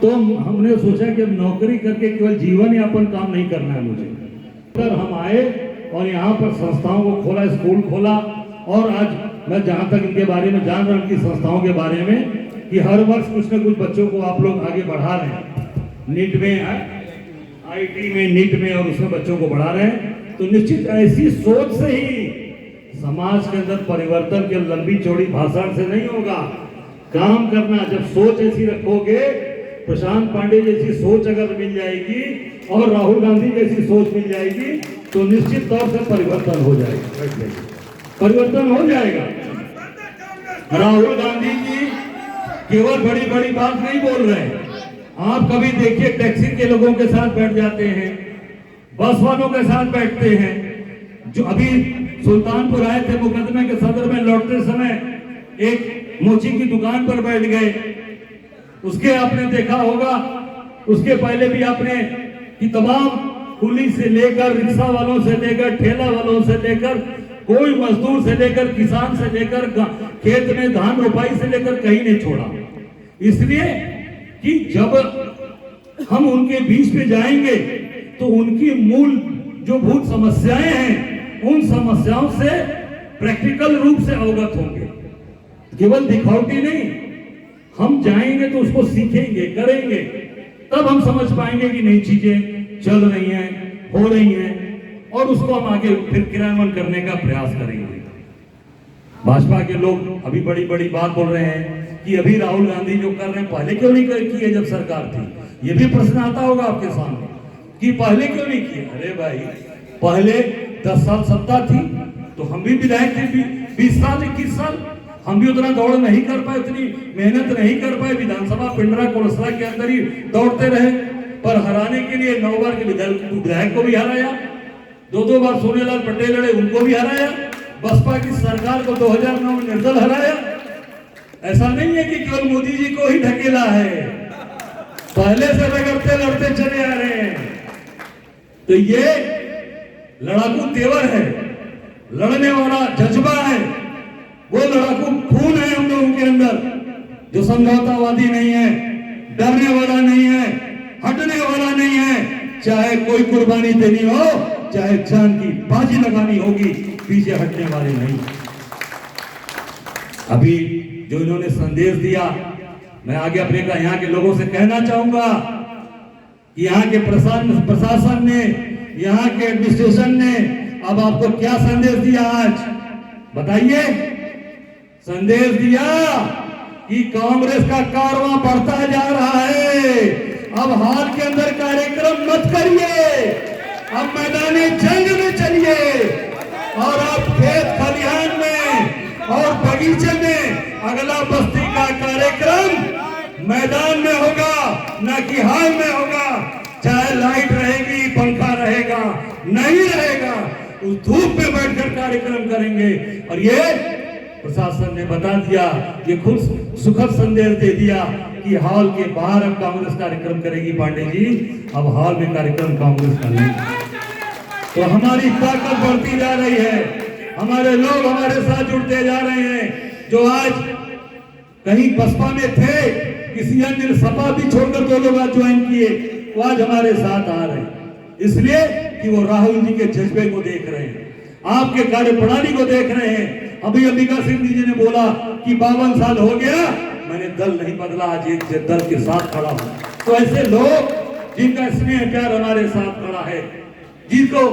तो हमने सोचा कि अब नौकरी करके केवल जीवन यापन काम नहीं करना है मुझे। फिर हम आए और यहाँ पर संस्थाओं को खोला, स्कूल खोला, और आज मैं जहाँ तक इनके बारे में जान रहा हूँ, इनकी संस्थाओं के बारे में, कि हर वर्ष कुछ न कुछ बच्चों को आप लोग आगे बढ़ा रहे हैं, नीट में, आईटी में, नीट में, और उसमें बच्चों को बढ़ा रहे हैं। तो निश्चित ऐसी सोच से ही समाज के अंदर परिवर्तन के लंबी चौड़ी भाषण से नहीं होगा, काम करना। जब सोच ऐसी रखोगे, प्रशांत पांडे जैसी सोच अगर मिल जाएगी और राहुल गांधी जैसी सोच मिल जाएगी, तो निश्चित तौर से परिवर्तन हो जाएगा, परिवर्तन हो जाएगा। राहुल गांधी जी केवल बड़ी बड़ी बात नहीं बोल रहे हैं। आप कभी देखिए, टैक्सी के लोगों के साथ बैठ जाते हैं, बस वालों के साथ बैठते हैं। जो अभी सुल्तानपुर आए थे, मुकदमे के सदर में लौटते समय एक मोची की दुकान पर बैठ गए, उसके आपने देखा होगा। उसके पहले भी आपने कि तमाम कुली से लेकर, रिक्शा वालों से लेकर, ठेला वालों से लेकर, कोई मजदूर से लेकर, किसान से लेकर, खेत में धान रोपाई से लेकर कहीं नहीं छोड़ा। इसलिए कि जब हम उनके बीच में जाएंगे तो उनकी मूल जो भूत समस्याएं हैं, उन समस्याओं से प्रैक्टिकल रूप से अवगत होंगे, केवल दिखावटी नहीं। हम जाएंगे तो उसको सीखेंगे, करेंगे, तब हम समझ पाएंगे कि नई चीजें चल रही हैं, हो रही हैं, और उसको हम आगे फिर क्रियान्वयन करने का प्रयास करेंगे। भाजपा के लोग अभी बड़ी बड़ी बात बोल रहे हैं कि अभी राहुल गांधी जो कर रहे हैं, पहले क्यों नहीं की है जब सरकार थी। ये भी प्रश्न आता होगा आपके सामने कि पहले क्यों नहीं किए। अरे भाई, पहले 10 साल सत्ता थी तो हम भी विधायक थे, 20 साल 21 साल हम भी उतना दौड़ नहीं कर पाए, उतनी मेहनत नहीं कर पाए। विधानसभा पिंडरा कोलसरा के अंदर ही दौड़ते रहे, पर हराने के लिए 9 बार के विधायक को भी हराया, 2 बार सोनेलाल पटेल लड़े, उनको भी हराया। बसपा की सरकार को 2009 में निर्दल हराया। ऐसा नहीं है कि केवल मोदी जी को ही ढकेला है, पहले से रगड़ते लड़ते चले आ रहे हैं। तो ये लड़ाकू तेवर है, लड़ने वाला जज्बा है, वो लड़ाकू खून है हम लोगों के अंदर, जो समझौतावादी नहीं है, डरने वाला नहीं है, हटने वाला नहीं है। चाहे कोई कुर्बानी देनी हो, चाहे जान की बाजी लगानी होगी, पीछे हटने वाले नहीं। अभी जो इन्होंने संदेश दिया, मैं आगे अपने का यहाँ के लोगों से कहना चाहूंगा कि यहाँ के प्रशासन ने, यहाँ के एडमिनिस्ट्रेशन ने अब आपको क्या संदेश दिया आज बताइए। संदेश दिया कि कांग्रेस का कारवां बढ़ता जा रहा है, अब हाल के अंदर कार्यक्रम मत करिए, अब मैदानी जंग में चलिए, और आप खेत खलिहान में और बगीचे में अगला बस्ती का कार्यक्रम मैदान में होगा, न कि हाल में होगा। चाहे लाइट रहेगी, पंखा रहेगा, नहीं रहेगा, उस धूप में बैठकर कार्यक्रम करेंगे। और ये प्रशासन ने बता दिया, ये खुद सुखद संदेश दे दिया कि हॉल के बाहर अब कांग्रेस कार्यक्रम करेगी। पांडे जी, अब हॉल में कार्यक्रम कांग्रेस का नहीं। तो हमारी ताकत बढ़ती जा रही है, हमारे लोग हमारे साथ जुड़ते जा रहे हैं। जो आज कहीं बसपा में थे, किसी अन्य सपा भी छोड़कर 2 लोग आज ज्वाइन किए, वो आज हमारे साथ आ रहे हैं, इसलिए कि वो राहुल जी के जज्बे को देख रहे हैं, आपके कार्यप्रणाली को देख रहे हैं। अभी अंबिका सिंह जी ने बोला कि 52 साल हो गया, मैंने दल नहीं बदला, आज एक दल के साथ खड़ा हूं। तो ऐसे लोग जिनका स्नेह प्यार हमारे साथ खड़ा है, जिनको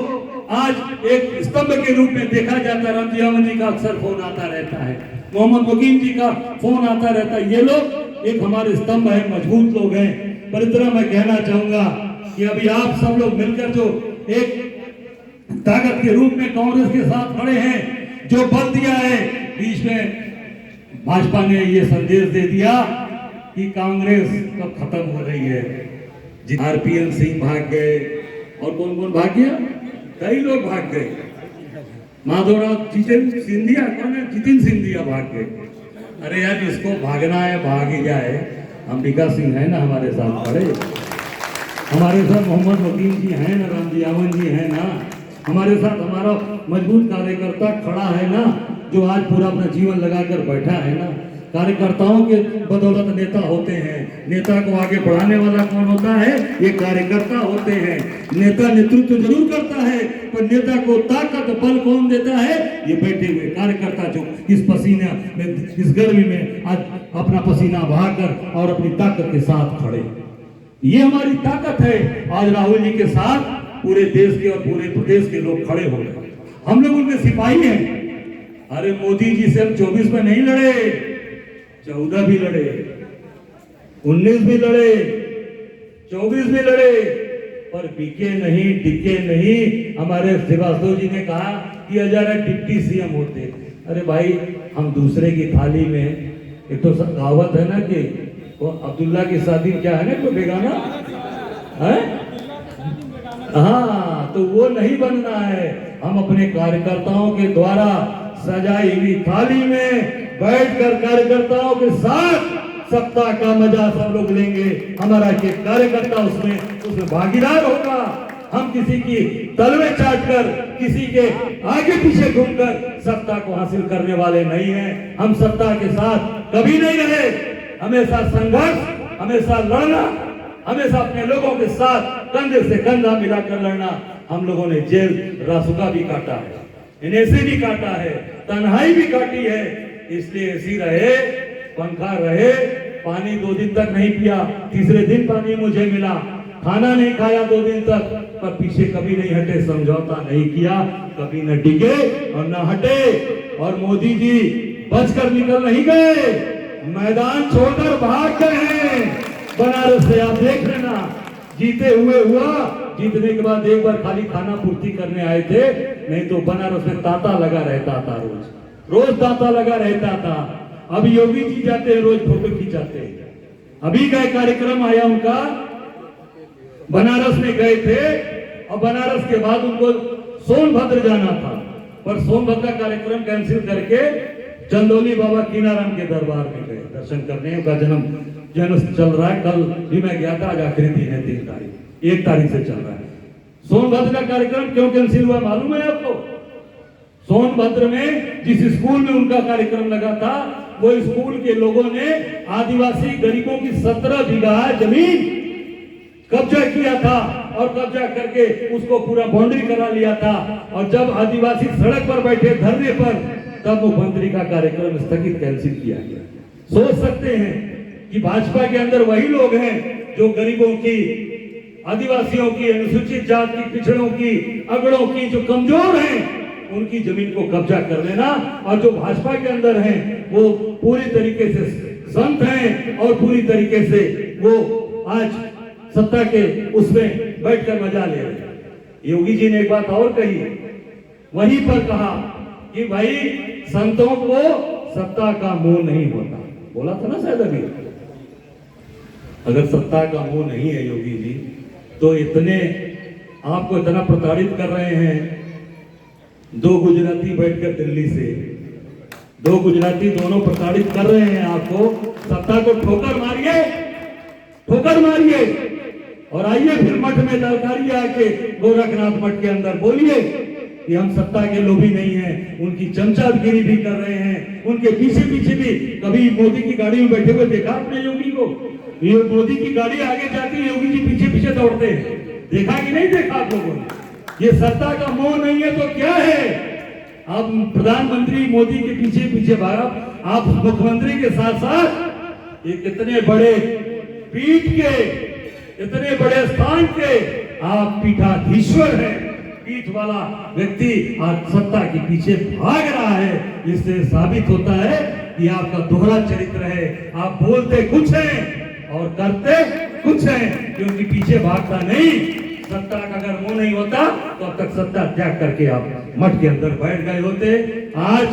आज एक स्तंभ के रूप में देखा जाता है, रामजी जी का अक्सर फोन आता रहता है, मोहम्मद वकील जी का फोन आता रहता है, ये लोग एक हमारे स्तंभ है, मजबूत लोग हैं। पर इतना मैं कहना चाहूंगा कि अभी आप सब लोग मिलकर जो एक ताकत के रूप में कांग्रेस के साथ खड़े हैं, जो बल दिया है, बीच में भाजपा ने ये संदेश दे दिया कि कांग्रेस कब खत्म हो रही है। आरपीएन सिंह भाग गए, और कौन कौन भाग गया, कई लोग भाग गए, माधवराव जितेंद्र सिंधिया, कौन है, जितिन सिंधिया भाग गए। अरे यार, इसको भागना है भाग ही जाए। अंबिका सिंह है ना हमारे साथ खड़े, हमारे साथ मोहम्मद वकील जी हैं ना, रामजी जी हैं ना, हमारे साथ हमारा मजबूत कार्यकर्ता खड़ा है ना, जो आज पूरा अपना जीवन लगाकर बैठा है ना। कार्यकर्ताओं के बदौलत नेता होते हैं। नेता को आगे बढ़ाने वाला कौन होता है? ये कार्यकर्ता होते हैं। नेता नेतृत्व जरूर करता है, पर नेता को ताकत बल कौन देता है? ये बैठे हुए कार्यकर्ता जो इस पसीने में, इस गर्मी में आज अपना पसीना बहाकर और अपनी ताकत के साथ खड़े। ये हमारी ताकत है। आज राहुल जी के साथ पूरे देश के और पूरे प्रदेश के लोग खड़े हो गए। हम लोग उनके सिपाही हैं। अरे मोदी जी से हम 24 में नहीं लड़े, 14 भी लड़े, 19 भी लड़े, 24 भी लड़े, पर बिके नहीं, टिके नहीं। हमारे श्रीवास्तव जी ने कहा कि हजारा डिप्टी सीएम होते। अरे भाई, हम दूसरे की थाली में, एक तो कहावत है ना कि वो अब्दुल्ला की शादी क्या है ना, कोई बेगाना है। हाँ, तो वो नहीं बनना है। हम अपने कार्यकर्ताओं के द्वारा सजाई हुई थाली में बैठकर कार्यकर्ताओं के साथ सत्ता का मजा सब लोग लेंगे। हमारा के कार्यकर्ता उसमें भागीदार होगा। हम किसी की तलवे चाटकर, किसी के आगे पीछे घूमकर सत्ता को हासिल करने वाले नहीं हैं। हम सत्ता के साथ कभी नहीं रहे। हमेशा संघर्ष, हमेशा लड़ना, हमेशा अपने लोगों के साथ कंधे से कंधा मिलाकर लड़ना। हम लोगों ने जेल रासुका भी काटा है, एनएसी भी काटा है, तन्हाई भी काटी है। इसलिए ऐसी रहे, पंखा रहे, पानी 2 दिन तक नहीं पिया, तीसरे दिन पानी मुझे मिला, खाना नहीं खाया 2 दिन तक, पर पीछे कभी नहीं हटे, समझौता नहीं किया, कभी न डिगे और न हटे। और मोदी जी बचकर निकल नहीं गए, मैदान छोड़कर भाग गए हैं। बनारस से आप देख लेना, जीते हुए हुआ, जीतने के बाद एक बार खाली खाना पूर्ति करने आए थे, नहीं तो बनारस में तांता लगा रहता था, रोज तांता लगा रहता था। अब योगी जी जाते हैं, रोज फोटो खिंचाते हैं। अभी का कार्यक्रम आया उनका, बनारस में गए थे और बनारस के बाद उनको सोनभद्र जाना था, पर सोनभद्र का कार्यक्रम कैंसिल करके चंदौली बाबा कीनाराम के दरबार में गए दर्शन करने। उनका जन्म चल रहा है, कल भी मैं गया था, आज आखिरी दिन है, 3 तारीख, 1 तारीख से चल रहा है। सोनभद्र का कार्यक्रम क्यों कैंसिल हुआ मालूम है आपको? सोनभद्र में जिस स्कूल में उनका कार्यक्रम लगा था, वो स्कूल के लोगों ने आदिवासी गरीबों की 17 बीघा जमीन कब्जा किया था और कब्जा करके उसको पूरा बाउंड्री करा लिया था। और जब आदिवासी सड़क पर बैठे धरने पर, तब मुख्यमंत्री का कार्यक्रम स्थगित कैंसिल किया गया। सोच सकते हैं कि भाजपा के अंदर वही लोग हैं जो गरीबों की, आदिवासियों की, अनुसूचित जाति की, पिछड़ों की, अगड़ों की, जो कमजोर हैं, उनकी जमीन को कब्जा कर लेना। और जो भाजपा के अंदर हैं वो पूरी तरीके से संत हैं और पूरी तरीके से वो आज सत्ता के उसमें बैठकर मजा ले रहे हैं। योगी जी ने एक बात और कही, वहीं पर कहा कि भाई संतों को सत्ता का मोह नहीं होता। बोला था ना शायद अभी, अगर सत्ता का मोह नहीं है योगी जी, तो इतने आपको इतना प्रताड़ित कर रहे हैं। 2 गुजराती बैठकर दिल्ली से, 2 गुजराती दोनों प्रताड़ित कर रहे हैं आपको। सत्ता को ठोकर मारिए, ठोकर मारिए और आइए फिर मठ में ललकारिए, आके गोरखनाथ मठ के अंदर बोलिए कि हम सत्ता के लोभी नहीं हैं। उनकी चमचागिरी भी कर रहे हैं, उनके पीछे पीछे भी। कभी मोदी की गाड़ी में बैठे हुए देखा आपने योगी को? ये मोदी की गाड़ी आगे जाती है, योगी जी पीछे पीछे दौड़ते हैं, देखा कि नहीं देखा आप लोगों ने? ये सत्ता का मोह नहीं है तो क्या है? आप प्रधानमंत्री मोदी के पीछे पीछे भागा, आप मुख्यमंत्री के साथ साथ एक इतने बड़े पीठ के, इतने बड़े स्थान के आप पीठाधीश्वर हैं। पीठ वाला व्यक्ति आज सत्ता के पीछे भाग रहा है। इससे साबित होता है कि आपका दोहरा चरित्र है। आप बोलते कुछ हैं और करते कुछ हैं, क्योंकि पीछे भागता नहीं। सत्ता का अगर मुंह नहीं होता तो अब तक सत्ता त्याग करके आप मठ के अंदर बैठ गए होते। आज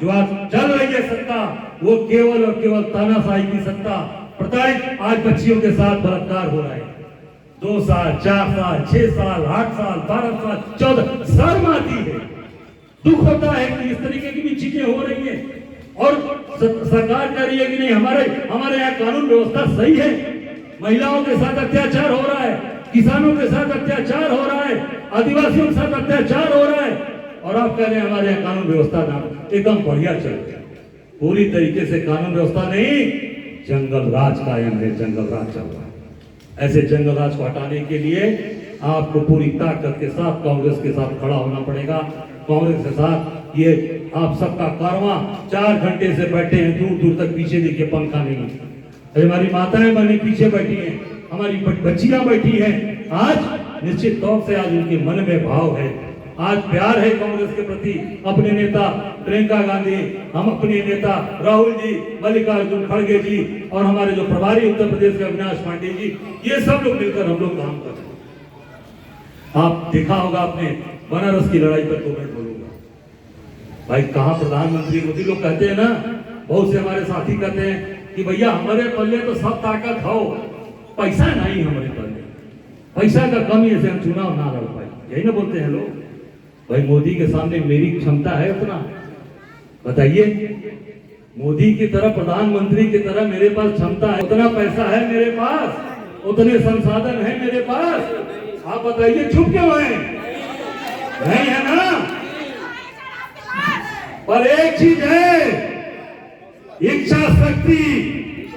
जो आज चल रही है सत्ता, वो केवल और केवल तानाशाही की सत्ता। प्रताड़ित आज बच्चियों के साथ बलात्कार हो रहा है। 2 साल, 4 साल, 6 साल, 8 साल, 12 साल, 14 शर्म आती है, दुख होता है कि इस तरीके की भी चीजें हो रही है। और सरकार कह रही है कि नहीं, हमारे यहाँ कानून व्यवस्था सही है। महिलाओं के साथ अत्याचार हो रहा है, किसानों के साथ अत्याचार हो रहा है, आदिवासियों के साथ अत्याचार हो रहा है, और आप कह रहे हैं हमारे यहाँ कानून व्यवस्था एकदम बढ़िया चल रही है। पूरी तरीके से कानून व्यवस्था नहीं, जंगल राज कायम है, जंगल राज चल रहा है। ऐसे जंगल राज को हटाने के लिए आपको पूरी ताकत के साथ कांग्रेस के साथ खड़ा होना पड़ेगा। कांग्रेस के साथ ये आप सबका कारवां 4 घंटे से बैठे हैं, दूर दूर तक पीछे देखिए पंखा नहीं है। हमारी माताएं बहनें पीछे बैठी हैं, हमारी बच्चियां बैठी हैं। आज निश्चित तौर से आज उनके मन में भाव है, आज प्यार है कांग्रेस के प्रति। अपने नेता प्रियंका गांधी, हम अपने नेता राहुल जी, मल्लिकार्जुन खड़गे जी और हमारे जो प्रभारी उत्तर प्रदेश के अविनाश पांडे जी, ये सब लोग मिलकर हम लोग काम कर रहे हैं। आप देखा होगा आपने बनारस की लड़ाई पर 2 मिनट बोलूंगा भाई। कहा प्रधानमंत्री मोदी लोग कहते हैं ना, बहुत से हमारे साथी कहते हैं कि भैया हमारे पल्ले तो सब ताकत हो, पैसा नहीं हमारे पल्ले, पैसा का कमी है से हम चुनाव ना लड़ पाए, यही ना बोलते हैं लोग। भाई मोदी के सामने मेरी क्षमता है उतना, बताइए। मोदी की तरह, प्रधानमंत्री की तरह मेरे पास क्षमता है, उतना पैसा है मेरे पास, उतने संसाधन है मेरे पास। आप बताइए चुप क्यों है? नहीं है ना। पर एक चीज है, इच्छा शक्ति,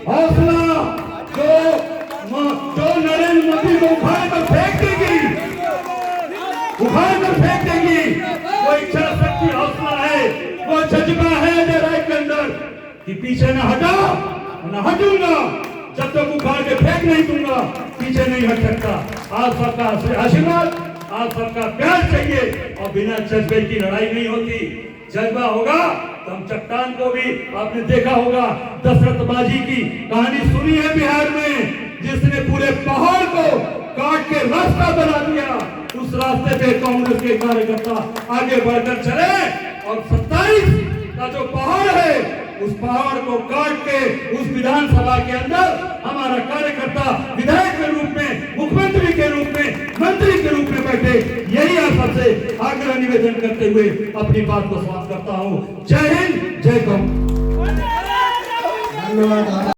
हौसला, जो नरेंद्र मोदी को उखाड़ कर फेंक देगी, उखाड़ कर फेंक देगी, वो इच्छा शक्ति, हौसला है, वो जज्बा है अजय राय के अंदर कि पीछे न हटा, न हटूंगा, जब तक उखाड़ के फेंक नहीं दूंगा, पीछे नहीं हट सकता। आप सबका आशीर्वाद, आप सबका प्यार चाहिए और बिना जज्बे की लड़ाई नहीं होती। जज्बा होगा तो हम चट्टान को भी, आपने देखा होगा दशरथ बाजी की कहानी सुनी है बिहार में, जिसने पूरे पहाड़ को काट के रास्ता बना दिया। उस रास्ते पे कांग्रेस के कार्यकर्ता आगे बढ़कर चले और 27 का जो पहाड़ है उस पहाड़ को काट के उस विधानसभा के अंदर हमारा कार्यकर्ता विधायक के रूप में, मुख्यमंत्री के रूप में, मंत्री के रूप में बैठे। यही आप सबसे आग्रह निवेदन करते हुए अपनी बात को समाप्त करता हूँ। जय हिंद, जय कांग्रेस। धन्यवाद।